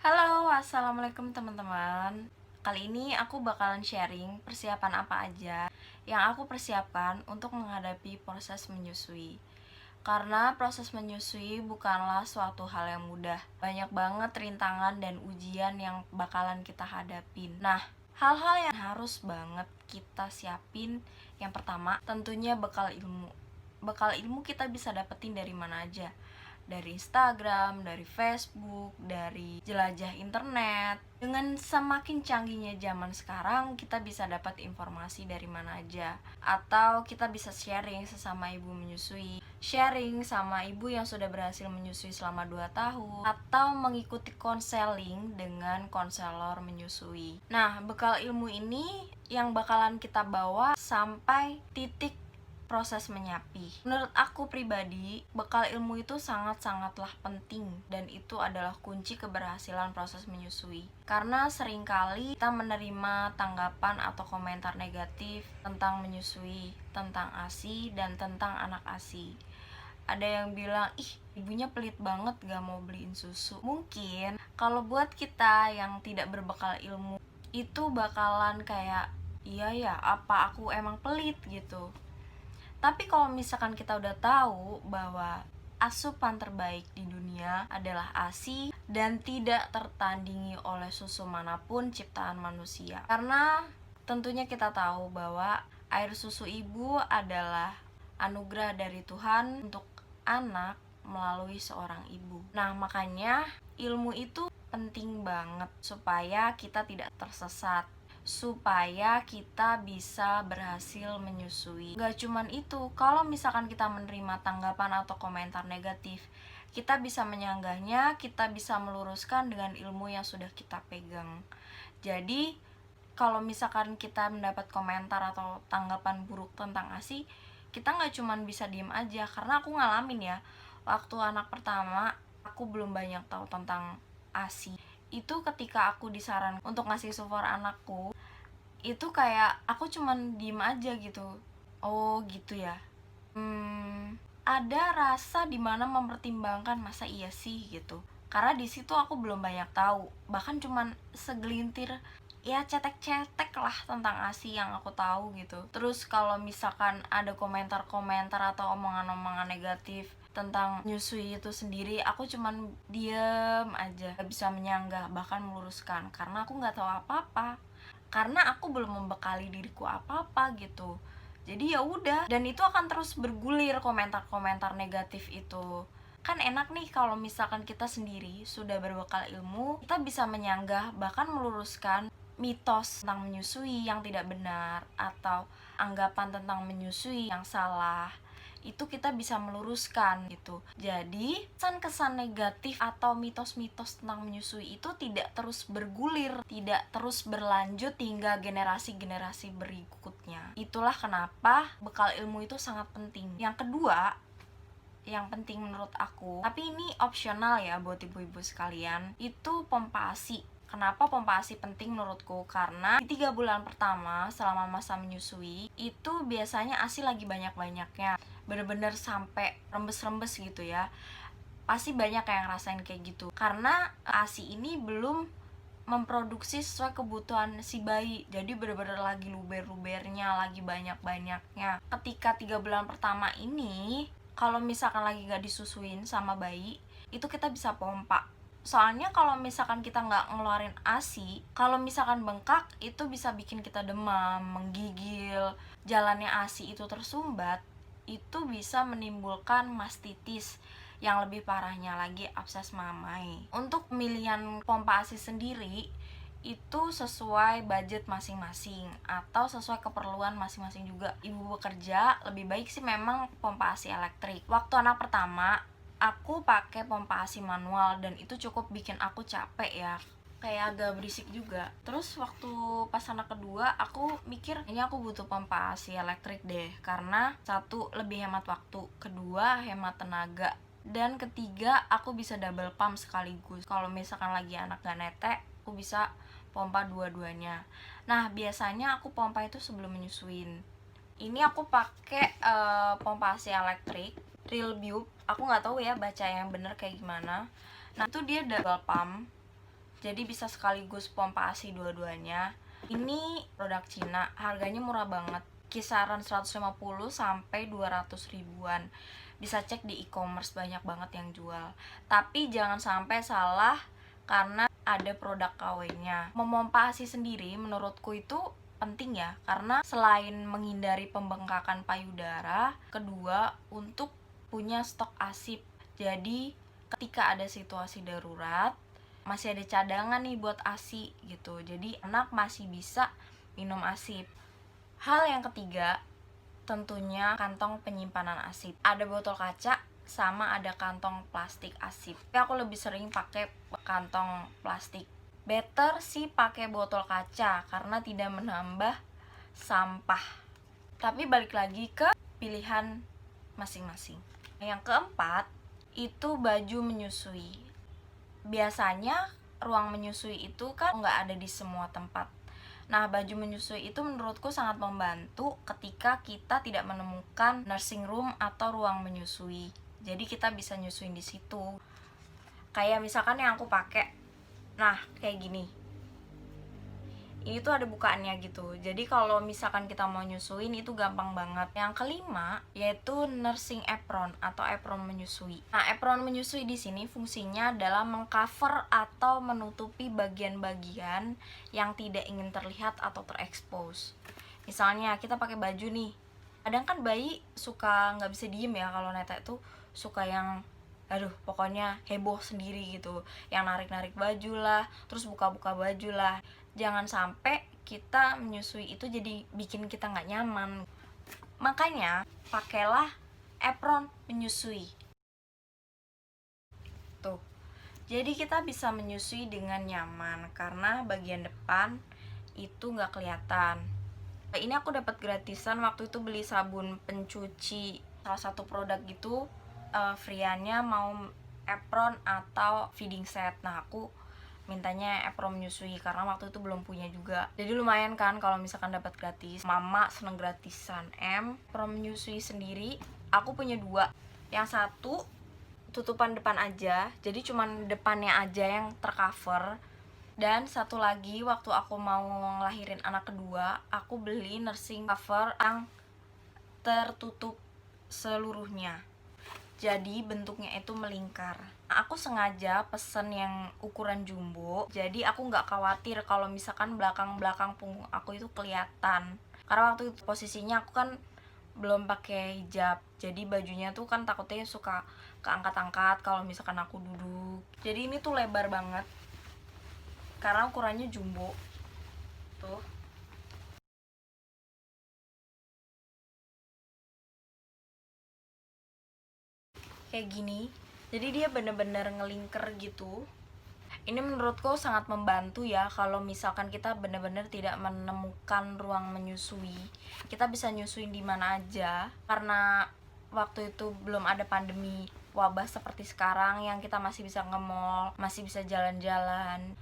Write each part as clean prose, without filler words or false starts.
Halo, assalamualaikum teman-teman. Kali ini aku bakalan sharing persiapan apa aja yang aku persiapkan untuk menghadapi proses menyusui. Karena proses menyusui bukanlah suatu hal yang mudah. Banyak banget rintangan dan ujian yang bakalan kita hadapin. Nah, hal-hal yang harus banget kita siapin, yang pertama tentunya bekal ilmu. Bekal ilmu kita bisa dapetin dari mana aja, dari Instagram, dari Facebook, dari jelajah internet. Dengan semakin canggihnya zaman sekarang, kita bisa dapat informasi dari mana aja. Atau kita bisa sharing sesama ibu menyusui, sharing sama ibu yang sudah berhasil menyusui selama 2 tahun, atau mengikuti konseling dengan konselor menyusui. Nah, bekal ilmu ini yang bakalan kita bawa sampai titik proses menyapi. Menurut aku pribadi, bekal ilmu itu sangat-sangatlah penting dan itu adalah kunci keberhasilan proses menyusui. Karena seringkali kita menerima tanggapan atau komentar negatif tentang menyusui, tentang ASI, dan tentang anak ASI. Ada yang bilang, ih ibunya pelit banget gak mau beliin susu. Mungkin kalau buat kita yang tidak berbekal ilmu, itu bakalan kayak, iya ya, apa aku emang pelit gitu. Tapi kalau misalkan kita udah tahu bahwa asupan terbaik di dunia adalah ASI dan tidak tertandingi oleh susu manapun ciptaan manusia. Karena tentunya kita tahu bahwa air susu ibu adalah anugerah dari Tuhan untuk anak melalui seorang ibu. Nah, makanya ilmu itu penting banget supaya kita tidak tersesat, supaya kita bisa berhasil menyusui. Gak cuman itu, kalau misalkan kita menerima tanggapan atau komentar negatif, kita bisa menyanggahnya, kita bisa meluruskan dengan ilmu yang sudah kita pegang. Jadi, kalau misalkan kita mendapat komentar atau tanggapan buruk tentang ASI, kita gak cuman bisa diem aja. Karena aku ngalamin ya, waktu anak pertama, aku belum banyak tahu tentang ASI. Itu ketika aku disaran untuk ngasih support anakku, itu kayak aku cuman diem aja gitu. Oh gitu ya. Ada rasa dimana mempertimbangkan, masa iya sih gitu. Karena di situ aku belum banyak tahu, bahkan cuman segelintir ya cetek-cetek lah tentang ASI yang aku tahu gitu. Terus kalau misalkan ada komentar-komentar atau omongan-omongan negatif tentang nyusui itu sendiri, aku cuman diem aja, gak bisa menyanggah bahkan meluruskan, karena aku nggak tahu apa-apa, karena aku belum membekali diriku apa-apa gitu. Jadi ya udah, dan itu akan terus bergulir komentar-komentar negatif itu. Kan enak nih kalau misalkan kita sendiri sudah berbekal ilmu, kita bisa menyanggah bahkan meluruskan mitos tentang menyusui yang tidak benar atau anggapan tentang menyusui yang salah. Itu kita bisa meluruskan gitu. Jadi kesan-kesan negatif atau mitos-mitos tentang menyusui itu tidak terus bergulir, tidak terus berlanjut hingga generasi-generasi berikutnya. Itulah kenapa bekal ilmu itu sangat penting. Yang kedua, yang penting menurut aku, tapi ini opsional ya buat ibu-ibu sekalian, itu pompa ASI. Kenapa pompa ASI penting menurutku? Karena di 3 bulan pertama selama masa menyusui itu biasanya ASI lagi banyak-banyaknya, bener-bener sampai rembes-rembes gitu ya. Pasti banyak yang ngerasain kayak gitu, karena ASI ini belum memproduksi sesuai kebutuhan si bayi. Jadi bener-bener lagi luber-lubernya, lagi banyak-banyaknya. Ketika 3 bulan pertama ini, kalau misalkan lagi gak disusuin sama bayi, itu kita bisa pompa. Soalnya kalau misalkan kita nggak ngeluarin ASI, kalau misalkan bengkak, itu bisa bikin kita demam, menggigil. Jalannya ASI itu tersumbat, itu bisa menimbulkan mastitis, yang lebih parahnya lagi abses mamai. Untuk pemilihan pompa ASI sendiri itu sesuai budget masing-masing atau sesuai keperluan masing-masing juga. Ibu bekerja, lebih baik sih memang pompa ASI elektrik. Waktu anak pertama, aku pakai pompa ASI manual dan itu cukup bikin aku capek ya, kayak agak berisik juga. Terus waktu pas anak kedua, aku mikir ini aku butuh pompa ASI elektrik deh, karena satu, lebih hemat waktu, kedua, hemat tenaga, dan ketiga, aku bisa double pump sekaligus. Kalau misalkan lagi anak gak netek, aku bisa pompa dua-duanya. Nah, biasanya aku pompa itu sebelum menyusuin. Ini aku pakai pompa ASI elektrik Realbube. Aku nggak tahu ya baca yang bener kayak gimana. Nah, itu dia double pump. jadi bisa sekaligus pompa ASI dua-duanya. Ini produk Cina, harganya murah banget, kisaran 150 sampai 200 ribuan. Bisa cek di e-commerce, banyak banget yang jual. Tapi jangan sampai salah karena ada produk KW-nya. Memompa ASI sendiri menurutku itu penting ya, karena selain menghindari pembengkakan payudara, kedua untuk punya stok ASI. Jadi ketika ada situasi darurat masih ada cadangan nih buat ASI gitu, jadi anak masih bisa minum ASI. Hal yang ketiga tentunya kantong penyimpanan ASI. Ada botol kaca sama ada kantong plastik ASI. Tapi aku lebih sering pakai kantong plastik. Better sih pakai botol kaca karena tidak menambah sampah. Tapi balik lagi ke pilihan masing-masing. Yang keempat itu baju menyusui. Biasanya ruang menyusui itu kan nggak ada di semua tempat. Nah, baju menyusui itu menurutku sangat membantu ketika kita tidak menemukan nursing room atau ruang menyusui. Jadi kita bisa nyusuin di situ. Kayak misalkan yang aku pakai, nah kayak gini. Ini tuh ada bukaannya gitu. Jadi kalau misalkan kita mau nyusuin itu gampang banget. Yang kelima yaitu nursing apron atau apron menyusui. Nah, apron menyusui di sini fungsinya adalah mengcover atau menutupi bagian-bagian yang tidak ingin terlihat atau terekspos. Misalnya kita pakai baju nih. Kadang kan bayi suka nggak bisa diem ya, kalau netek tuh suka yang pokoknya heboh sendiri gitu, yang narik-narik baju lah, terus buka-buka baju lah. Jangan sampai kita menyusui itu jadi bikin kita nggak nyaman. Makanya pakailah apron menyusui tuh, jadi kita bisa menyusui dengan nyaman karena bagian depan itu nggak kelihatan. Ini aku dapat gratisan waktu itu beli sabun pencuci salah satu produk gitu, free-nya mau apron atau feeding set. Nah, aku mintanya apron menyusui karena waktu itu belum punya juga. Jadi lumayan kan kalau misalkan dapat gratis. Mama seneng gratisan. Apron menyusui sendiri aku punya dua. Yang satu tutupan depan aja, jadi cuman depannya aja yang tercover. Dan satu lagi waktu aku mau ngelahirin anak kedua, aku beli nursing cover yang tertutup seluruhnya, jadi bentuknya itu melingkar. Aku sengaja pesen yang ukuran jumbo, jadi aku nggak khawatir kalau misalkan belakang-belakang punggung aku itu kelihatan. Karena waktu itu posisinya aku kan belum pakai hijab, jadi bajunya tuh kan takutnya suka keangkat-angkat kalau misalkan aku duduk. Jadi ini tuh lebar banget karena ukurannya jumbo tuh. Kayak gini, jadi dia bener-bener ngelingker gitu. Ini menurutku sangat membantu ya kalau misalkan kita bener-bener tidak menemukan ruang menyusui. Kita bisa nyusuin di mana aja karena waktu itu belum ada pandemi wabah seperti sekarang yang kita masih bisa nge-mall, masih bisa jalan-jalan.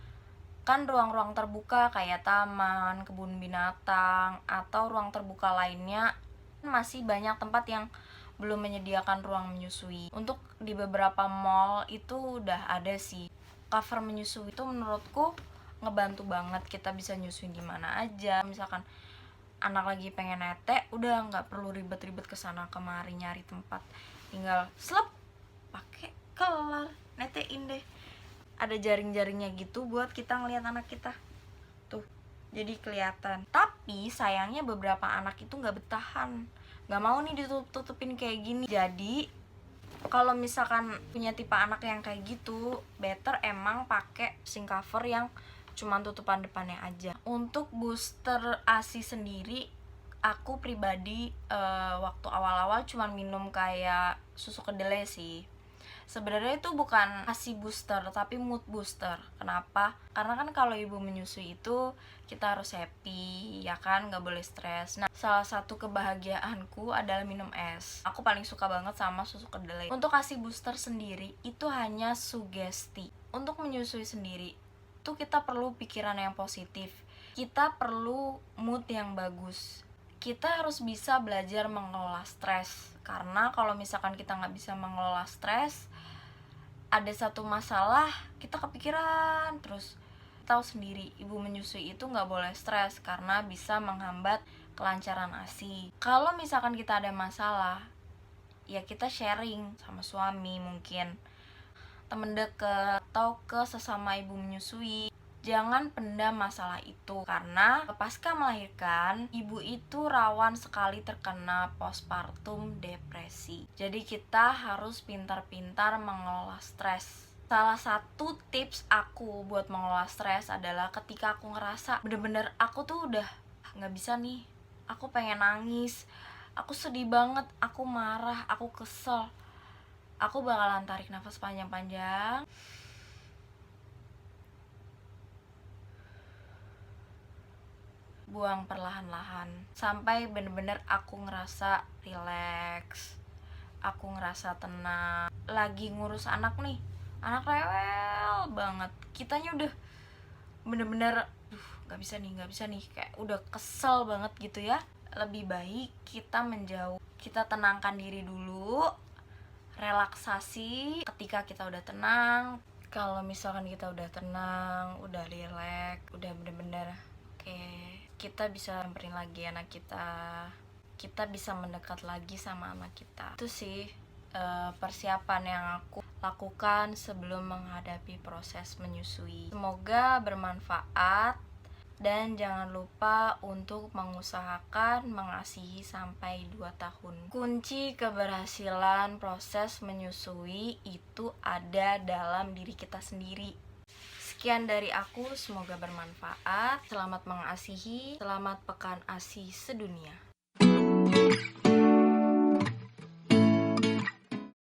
Kan ruang-ruang terbuka kayak taman, kebun binatang, atau ruang terbuka lainnya masih banyak tempat yang belum menyediakan ruang menyusui. Untuk di beberapa mall itu udah ada sih. Cover menyusui itu menurutku ngebantu banget, kita bisa nyusuin di mana aja. Misalkan anak lagi pengen netek, udah nggak perlu ribet-ribet kesana kemari nyari tempat, tinggal slep pakai kelar netein deh. Ada jaring-jaringnya gitu buat kita ngelihat anak kita tuh, jadi kelihatan. Tapi sayangnya beberapa anak itu nggak bertahan, nggak mau nih ditutup-tutupin kayak gini. Jadi kalau misalkan punya tipe anak yang kayak gitu, better emang pakai sink cover yang cuman tutupan depannya aja. Untuk booster ASI sendiri, aku pribadi waktu awal-awal cuman minum kayak susu kedelai sih. Sebenarnya itu bukan ASI booster tapi mood booster. Kenapa? Karena kan kalau ibu menyusui itu kita harus happy ya kan, nggak boleh stres. Nah, salah satu kebahagiaanku adalah minum es. Aku paling suka banget sama susu kedelai. Untuk ASI booster sendiri itu hanya sugesti. Untuk menyusui sendiri tuh kita perlu pikiran yang positif, kita perlu mood yang bagus, kita harus bisa belajar mengelola stres. Karena kalau misalkan kita nggak bisa mengelola stres, ada satu masalah kita kepikiran terus. Tahu sendiri, ibu menyusui itu nggak boleh stres karena bisa menghambat kelancaran ASI. Kalau misalkan kita ada masalah, ya kita sharing sama suami, mungkin temen deket, atau ke sesama ibu menyusui. Jangan pendam masalah itu, karena pasca melahirkan, ibu itu rawan sekali terkena postpartum depresi. Jadi kita harus pintar-pintar mengelola stres. Salah satu tips aku buat mengelola stres adalah ketika aku ngerasa bener-bener aku tuh udah gak bisa nih, aku pengen nangis, aku sedih banget, aku marah, aku kesel, aku bakalan tarik nafas panjang-panjang, buang perlahan-lahan sampai bener-bener aku ngerasa relax, aku ngerasa tenang. Lagi ngurus anak nih, anak rewel banget, kitanya udah bener-bener gak bisa nih, kayak udah kesel banget gitu ya. Lebih baik kita menjauh, kita tenangkan diri dulu, relaksasi. Ketika kita udah tenang, kalau misalkan kita udah tenang, udah relax, udah bener-bener oke, kita bisa samperin lagi anak kita bisa mendekat lagi sama anak kita. Itu sih persiapan yang aku lakukan sebelum menghadapi proses menyusui. Semoga bermanfaat, dan jangan lupa untuk mengusahakan mengasihi sampai 2 tahun. Kunci keberhasilan proses menyusui itu ada dalam diri kita sendiri. Sekian dari aku, semoga bermanfaat. Selamat mengasihi, selamat pekan ASI sedunia.